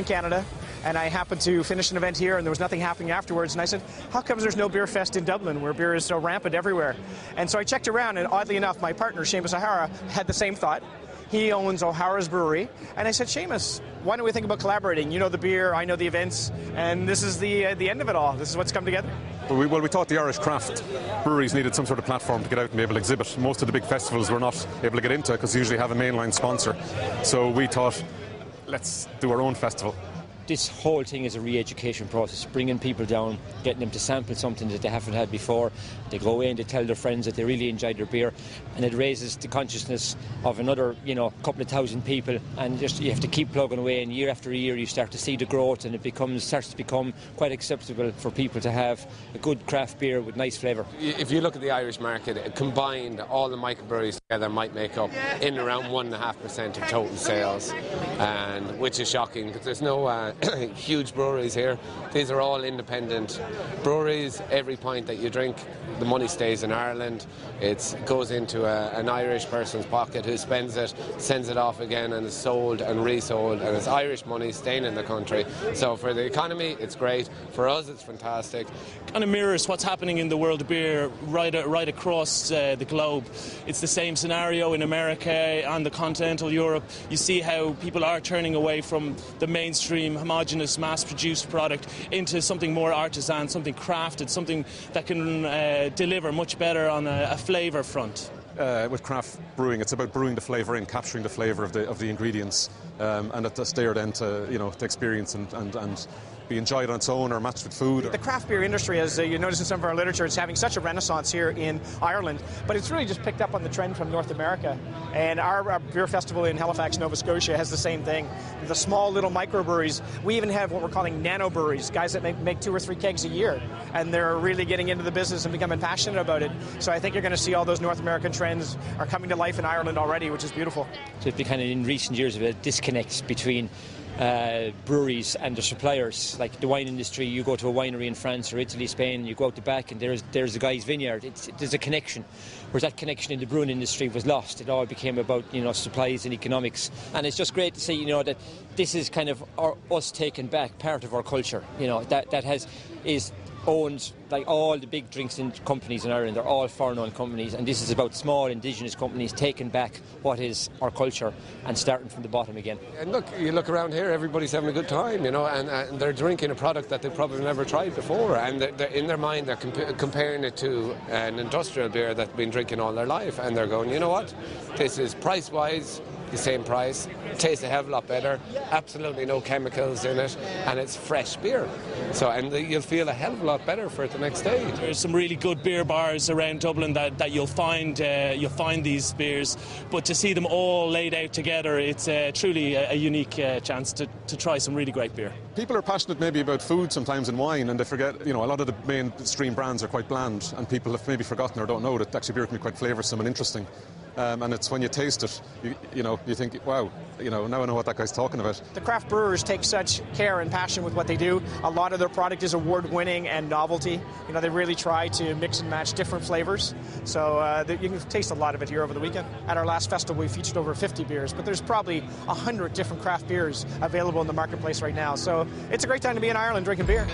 in Canada, and I happened to finish an event here, and there was nothing happening afterwards. And I said, how come there's no beer fest in Dublin, where beer is so rampant everywhere? And so I checked around, and oddly enough, my partner, Seamus had the same thought. He owns O'Hara's Brewery, and I said, Seamus, why don't we think about collaborating? You know the beer, I know the events, and this is the end of it all. This is what's come together. Well, we thought the Irish craft breweries needed some sort of platform to get out and be able to exhibit. Most of the big festivals we're not able to get into because they usually have a mainline sponsor. So we thought, let's do our own festival. This whole thing is a re-education process, bringing people down, getting them to sample something that they haven't had before. They go away and they tell their friends that they really enjoyed their beer, and it raises the consciousness of another, couple of thousand people, and just you have to keep plugging away, and year after year you start to see the growth, and it starts to become quite acceptable for people to have a good craft beer with nice flavour. If you look at the Irish market, combined, all the microbreweries together might make up in around 1.5% of total sales, and which is shocking because there's no huge breweries here. These are all independent breweries. Every pint that you drink, the money stays in Ireland. It goes into an Irish person's pocket who spends it, sends it off again, and is sold and resold, and it's Irish money staying in the country. So for the economy, it's great. For us, it's fantastic. Kind of mirrors what's happening in the world of beer right across the globe. It's the same scenario in America and the continental Europe. You see how people are turning away from the mainstream homogenous mass-produced product into something more artisan, something crafted, something that can deliver much better on a flavour front. With craft brewing, it's about brewing the flavour in, capturing the flavour of the ingredients, and it's there then to experience and be enjoyed on its own or matched with food. The craft beer industry, as you notice in some of our literature, it's having such a renaissance here in Ireland, but it's really just picked up on the trend from North America. And our beer festival in Halifax, Nova Scotia has the same thing. The small little microbreweries, we even have what we're calling nano breweries, guys that make 2 or 3 kegs a year, and they're really getting into the business and becoming passionate about it. So I think you're going to see all those North American trends are coming to life in Ireland already, which is beautiful. So it's been kind of in recent years a disconnect between breweries and their suppliers. Like the wine industry, you go to a winery in France or Italy, Spain, you go out the back and there's a guy's vineyard. There's a connection, whereas that connection in the brewing industry was lost. It all became about supplies and economics, and it's just great to see that this is kind of us taking back part of our culture. That is owned, like all the big drinks companies in Ireland, they're all foreign-owned companies, and this is about small indigenous companies taking back what is our culture and starting from the bottom again. And look, you look around here, everybody's having a good time, and they're drinking a product that they've probably never tried before, and they're in their mind they're comparing it to an industrial beer that they've been drinking all their life, and they're going, you know what, this is price-wise the same price, tastes a hell of a lot better, absolutely no chemicals in it, and it's fresh beer. So, and you'll feel a hell of a lot better for it the next day. There's some really good beer bars around Dublin that you'll find these beers, but to see them all laid out together, it's truly a unique chance to try some really great beer. People are passionate maybe about food sometimes and wine, and they forget, a lot of the mainstream brands are quite bland, and people have maybe forgotten or don't know that actually beer can be quite flavoursome and interesting. And it's when you taste it, you think, wow, now I know what that guy's talking about. The craft brewers take such care and passion with what they do. A lot of their product is award-winning and novelty. They really try to mix and match different flavors. So you can taste a lot of it here over the weekend. At our last festival, we featured over 50 beers, but there's probably 100 different craft beers available in the marketplace right now. So it's a great time to be in Ireland drinking beer.